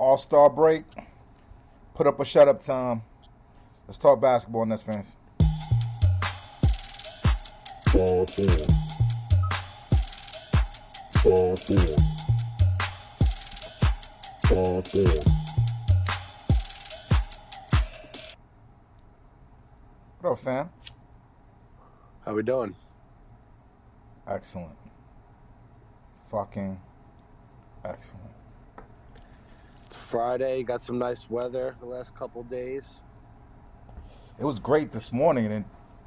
All-Star break. Put up or shut up time. Let's talk basketball, Nets fans. Talk on. Talk on. Talk on. What up, fam? How we doing? Excellent. Fucking excellent. It's Friday. Got some nice weather the last couple days. It was great this morning, and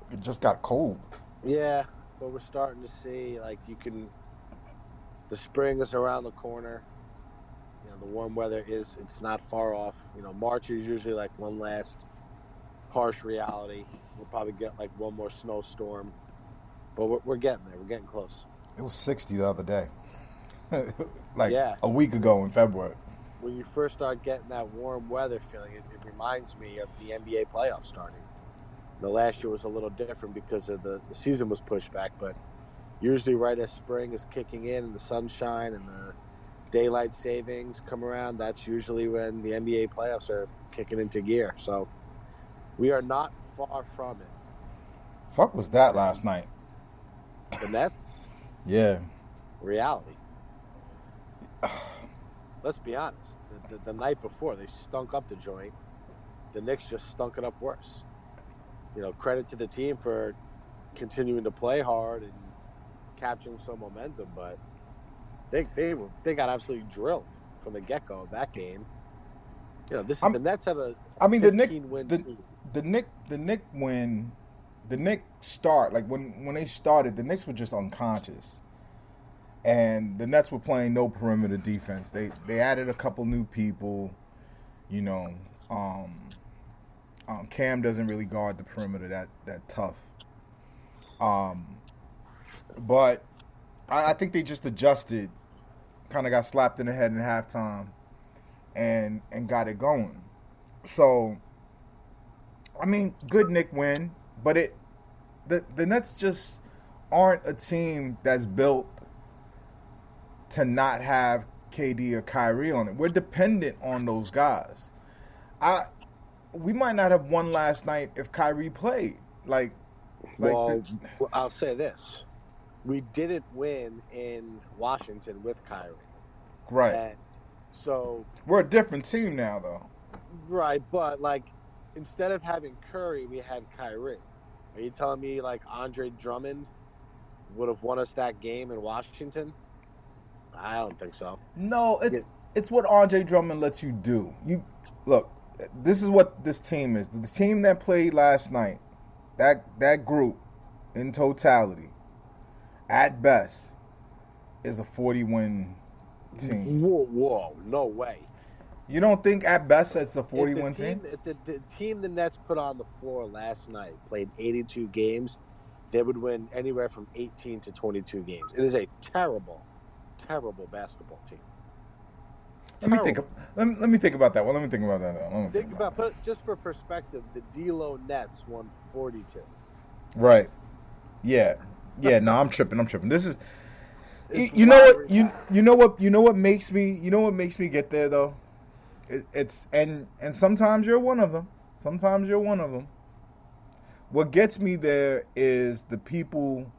it just got cold. Yeah, but we're starting to see the spring is around the corner. You know, the warm weather it's not far off. You know, March is usually like one last harsh reality. We'll probably get like one more snowstorm, but we're getting there. We're getting close. It was 60 the other day. Yeah. A week ago in February. When you first start getting that warm weather feeling, it reminds me of the NBA playoffs starting. The last year was a little different because of the season was pushed back, but usually right as spring is kicking in and the sunshine and the daylight savings come around, that's usually when the NBA playoffs are kicking into gear. So we are not far from it. Fuck was that last night? The Nets? Yeah. Reality. Let's be honest. The night before, they stunk up the joint. The Knicks just stunk it up worse. You know, credit to the team for continuing to play hard and capturing some momentum, but they got absolutely drilled from the get-go of that game. You know, the Nets have a 15-win team. The Knicks start, like when they started, the Knicks were just unconscious. And the Nets were playing no perimeter defense. They added a couple new people. You know, Cam doesn't really guard the perimeter that tough. But I think they just adjusted, kind of got slapped in the head in halftime, and got it going. So, I mean, good Knick win, but the Nets just aren't a team that's built to not have KD or Kyrie on it. We're dependent on those guys. We might not have won last night if Kyrie played. Well, I'll say this. We didn't win in Washington with Kyrie. Right. And so we're a different team now, though. Right, but instead of having Curry, we had Kyrie. Are you telling me Andre Drummond would have won us that game in Washington? I don't think so. No, it's what Andre Drummond lets you do. You look, this is what this team is. The team that played last night, that group in totality, at best, is a 40-win team. Whoa, no way. You don't think at best it's a 40-win team? The team the Nets put on the floor last night played 82 games. They would win anywhere from 18 to 22 games. It is a terrible basketball team. Let me think about that one. Think about just for perspective, the D-Lo Nets won 42. Right. Yeah. No, I'm tripping. This is you know what makes me get there though? It's sometimes you're one of them. What gets me there is the people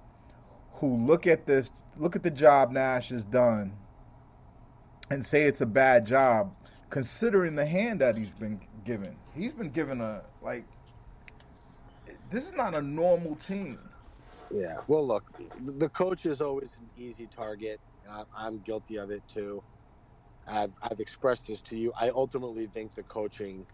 who look at the job Nash has done and say it's a bad job, considering the hand that he's been given. He's been given this is not a normal team. Yeah. Well, look, the coach is always an easy target, and I'm guilty of it too. I've expressed this to you. I ultimately think the coaching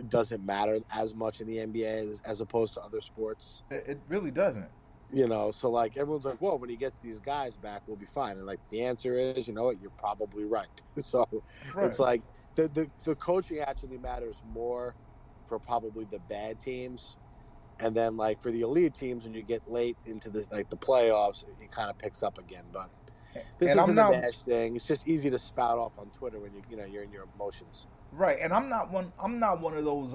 doesn't matter as much in the NBA as opposed to other sports. It really doesn't. You know, so everyone's like, well, when he gets these guys back, we'll be fine. And the answer is, you know what, you're probably right. So right. It's the coaching actually matters more for probably the bad teams. And then for the elite teams, when you get late into the playoffs, it kind of picks up again. But this isn't a Nash thing. It's just easy to spout off on Twitter when you're in your emotions. Right. And I'm not one of those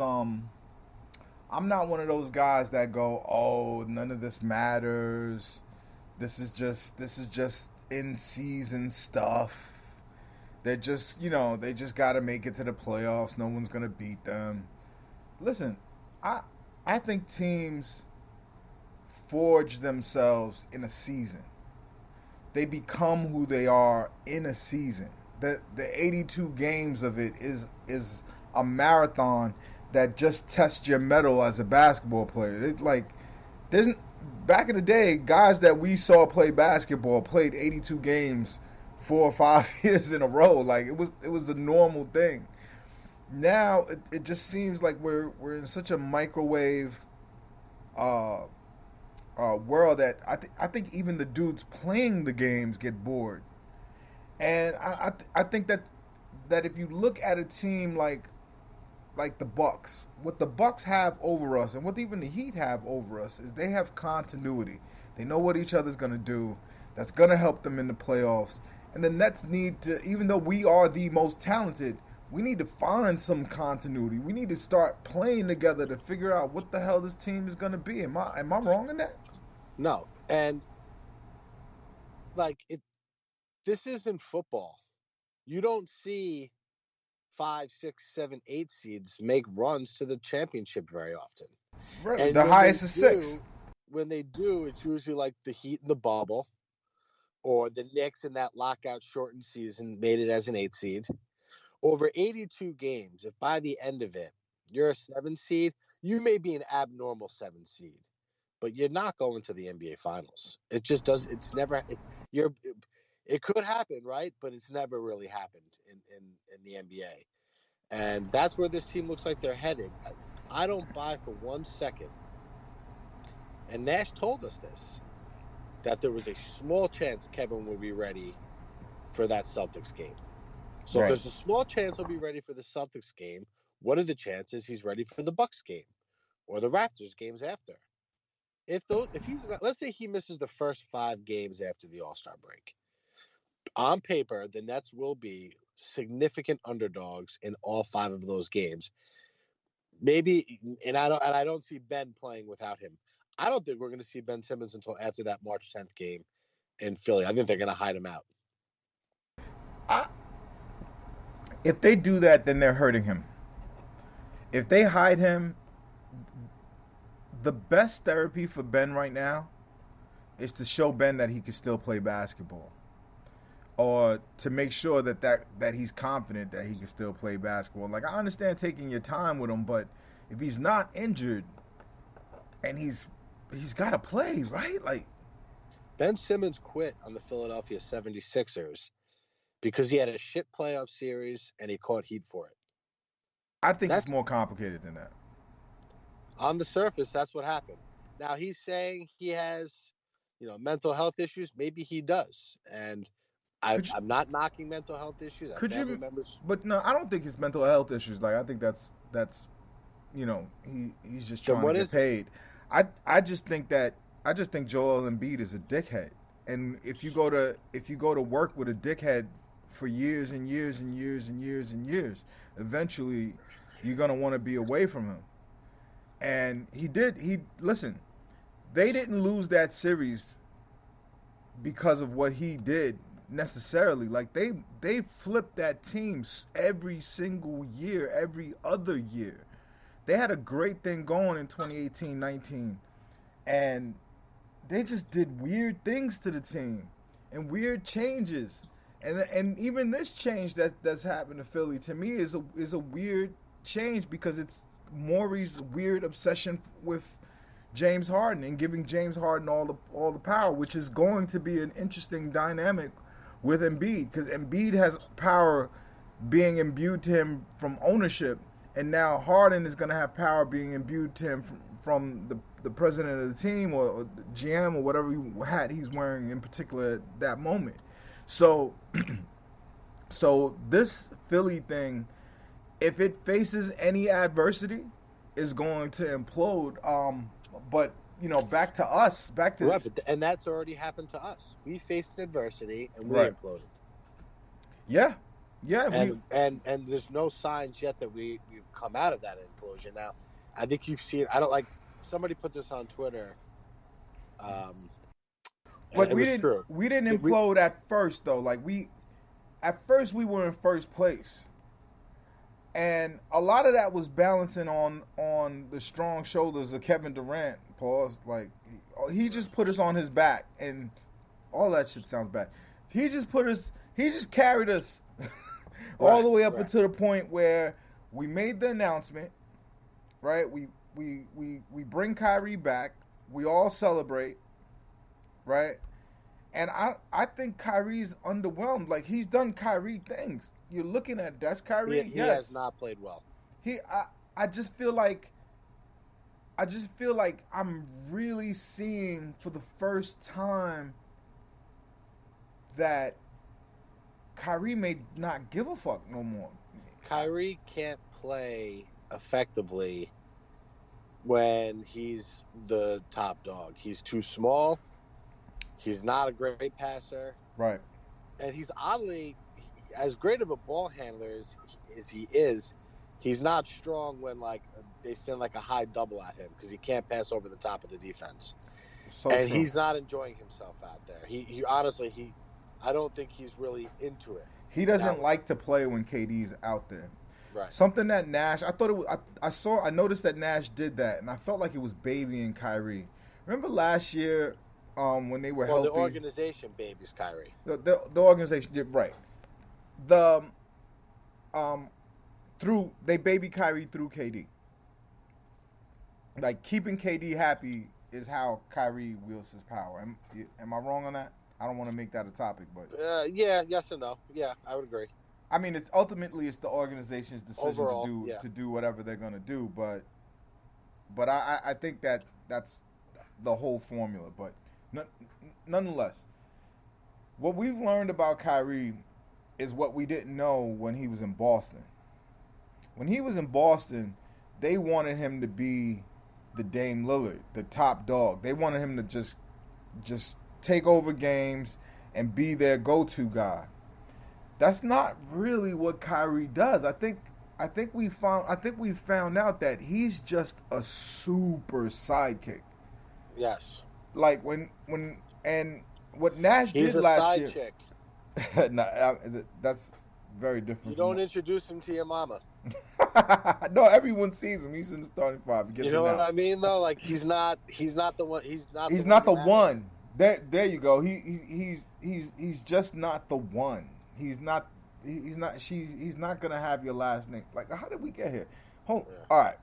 I'm not one of those guys that go, oh, none of this matters. This is just in season stuff. They're just, they just got to make it to the playoffs. No one's gonna beat them. Listen, I think teams forge themselves in a season. They become who they are in a season. The 82 games of it is a marathon that just tests your mettle as a basketball player. It's like there's back in the day, guys that we saw play basketball played 82 games 4 or 5 years in a row. Like it was a normal thing. Now it just seems like we're in such a microwave world that I think even the dudes playing the games get bored. And I think that if you look at a team like the Bucks, what the Bucks have over us and what even the Heat have over us is they have continuity. They know what each other's going to do. That's going to help them in the playoffs. And the Nets need to, even though we are the most talented, we need to find some continuity. We need to start playing together to figure out what the hell this team is going to be. Am I wrong in that? No. And like this isn't football. You don't see 5, 6, 7, 8 seeds make runs to the championship very often. Right. And the highest is 6. When they do, it's usually like the Heat in the bubble, or the Knicks in that lockout shortened season made it as an 8 seed. Over 82 games, if by the end of it you're a 7 seed, you may be an abnormal 7 seed, but you're not going to the NBA Finals. It just does. It's never. It could happen, right? But it's never really happened in the NBA, and that's where this team looks like they're headed. I don't buy for 1 second, and Nash told us this, that there was a small chance Kevin would be ready for that Celtics game. So Right. If there's a small chance he'll be ready for the Celtics game, what are the chances he's ready for the Bucks game or the Raptors games after? If he's, let's say he misses the first 5 games after the All-Star break, on paper the Nets will be significant underdogs in all 5 of those games. Maybe, and I don't see Ben playing without him. I don't think we're going to see Ben Simmons until after that March 10th game in Philly. I think they're going to hide him out. If they do that, then they're hurting him. If they hide him, the best therapy for Ben right now is to show Ben that he can still play basketball, or to make sure that he's confident that he can still play basketball. Like, I understand taking your time with him, but if he's not injured and he's got to play, right? Like, Ben Simmons quit on the Philadelphia 76ers because he had a shit playoff series and he caught heat for it. I think it's more complicated than that. On the surface, that's what happened. Now he's saying he has, mental health issues. Maybe he does, and I'm not knocking mental health issues. But no, I don't think it's mental health issues. Like, I think that's he's just trying to get paid. I just think Joel Embiid is a dickhead, and if you go to work with a dickhead for years and years and years and years and years, eventually you're gonna want to be away from him. And listen, they didn't lose that series because of what he did necessarily. Like, they flipped that team every single year, every other year. They had a great thing going in 2018-19, and they just did weird things to the team and weird changes. And even this change that's happened to Philly, to me, is a weird change, because it's Maury's weird obsession with James Harden and giving James Harden all the power, which is going to be an interesting dynamic with Embiid, because Embiid has power being imbued to him from ownership, and now Harden is going to have power being imbued to him from the president of the team, or the GM, or whatever hat he's wearing in particular at that moment. So this Philly thing, if it faces any adversity, is going to implode. But back to us, right. And that's already happened to us. We faced adversity and we imploded. Yeah. And there's no signs yet that we've come out of that implosion. Now, I think you've seen. I don't like. Somebody put this on Twitter. But we didn't implode at first, though. Like, at first we were in first place. And a lot of that was balancing on the strong shoulders of Kevin Durant. Pause. Like he just put us on his back, and all that shit sounds bad. He just carried us all the way up until the point where we made the announcement. Right, we bring Kyrie back. We all celebrate. Right, and I think Kyrie's underwhelmed. Like he's done Kyrie things. You're looking at that's Kyrie. He has not played well. I just feel like I'm really seeing for the first time that Kyrie may not give a fuck no more. Kyrie can't play effectively when he's the top dog. He's too small. He's not a great passer. Right. And he's oddly, as great of a ball handler as he is, he's not strong when like they send like a high double at him because he can't pass over the top of the defense. So and true. he's not enjoying himself out there. He honestly, I don't think he's really into it. He doesn't like to play when KD's out there. Right. Something that Nash, I thought it was, I noticed that Nash did that, and I felt like it was babying Kyrie. Remember last year when they were healthy? The organization babies Kyrie. The organization did right. They baby Kyrie through KD. Like keeping KD happy is how Kyrie wields his power. Am I wrong on that? I don't want to make that a topic, but yes and no. Yeah, I would agree. I mean, it's ultimately the organization's decision Overall, to do whatever they're gonna do, but I think that's the whole formula. But nonetheless, what we've learned about Kyrie is what we didn't know when he was in Boston. When he was in Boston, they wanted him to be the Dame Lillard, the top dog. They wanted him to just take over games and be their go-to guy. That's not really what Kyrie does. I think we found out that he's just a super sidekick. Yes. Like when what Nash did last year. He's a side chick. Nah, that's very different. You don't introduce him to your mama. No, everyone sees him. He's in the starting five. You know what I mean, though? Like he's not the one. He's not the one. There you go. He's just not the one. He's not gonna have your last name. Like, how did we get here? All right,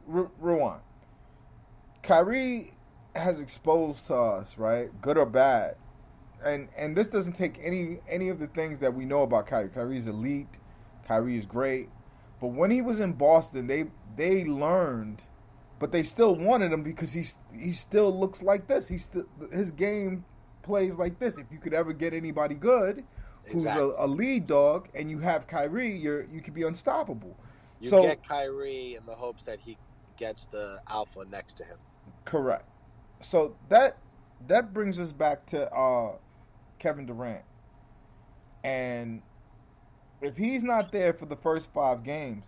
rewind. Kyrie has exposed to us, right, good or bad, and this doesn't take any of the things that we know about Kyrie. Kyrie's elite. Kyrie is great, but when he was in Boston, they learned, but they still wanted him because he still looks like this. His game plays like this. If you could ever get anybody good, who's a lead dog, and you have Kyrie, you could be unstoppable. You get Kyrie in the hopes that he gets the alpha next to him. Correct. So that brings us back to Kevin Durant. And if he's not there for the first 5 games,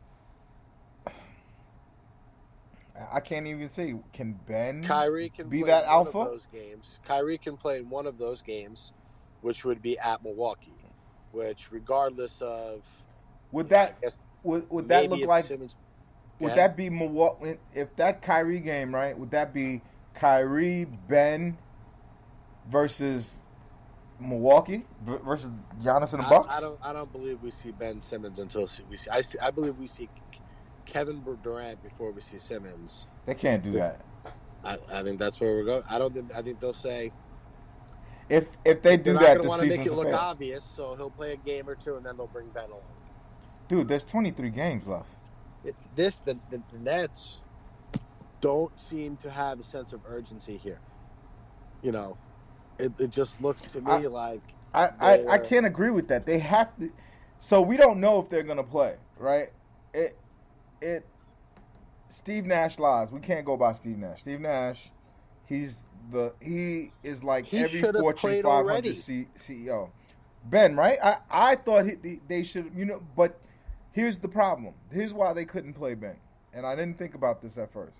I can't even see. Can Ben Kyrie can be play that one alpha? Of those games. Kyrie can play in one of those games, which would be at Milwaukee. Which, regardless of, would that look like? Simmons, would that be Milwaukee? If that Kyrie game, right? Would that be Kyrie, Ben versus Milwaukee versus Giannis and the Bucks? I don't believe we see Ben Simmons until we see. I believe we see Kevin Durant before we see Simmons. They can't do that. I think that's where we're going. I think they'll say. If they do that, the season's want to make it look failed. obvious, so he'll play a game or two, and then they'll bring Ben along. Dude, there's 23 games left. The Nets don't seem to have a sense of urgency here. You know, it just looks to me like I can't agree with that. They have to. So we don't know if they're gonna play, right? Steve Nash lies. We can't go by Steve Nash. Steve Nash, he is like every Fortune 500 CEO. Ben, right? I thought they should, but here's the problem. Here's why they couldn't play Ben. And I didn't think about this at first.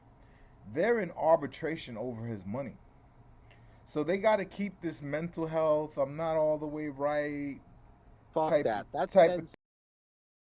They're in arbitration over his money. So they got to keep this mental health. I'm not all the way right. Fuck type that. That's type 10